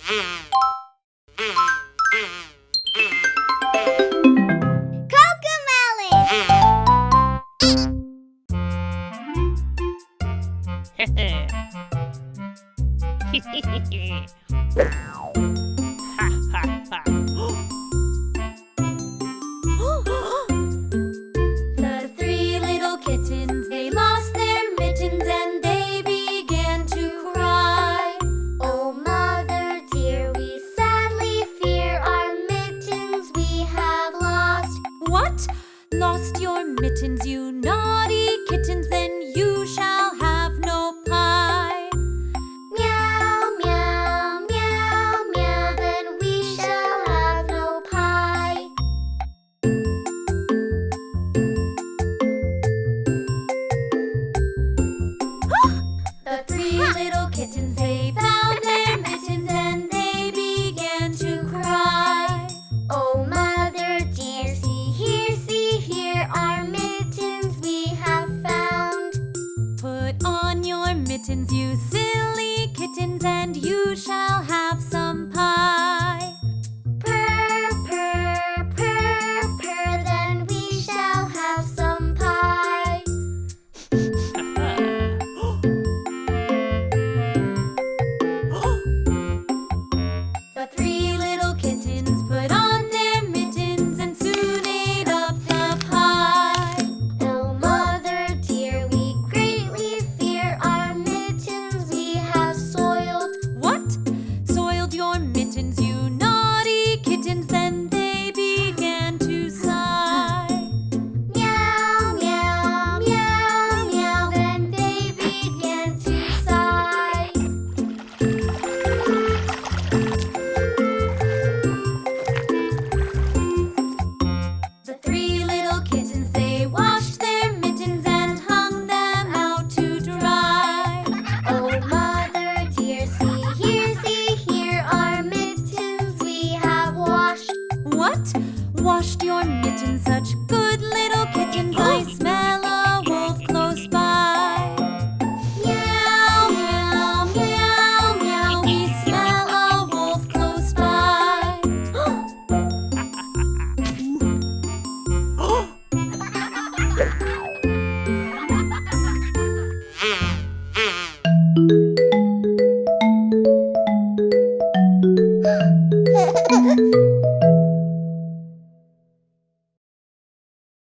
The three little kittens, they lost their mittens and they began to cry. Oh, mother dear, we sadly fear our mittens we have lost. What? Lost your mittens, you naughty kittens? Then you shall have no pie. Meow, meow, meow, meow, then we shall have no pie. The three little kittens, they found their mittens and they began to cry. Oh, mother dear, see here, our mittens we have found. Put on your mittens, you silly kittens, and you shall have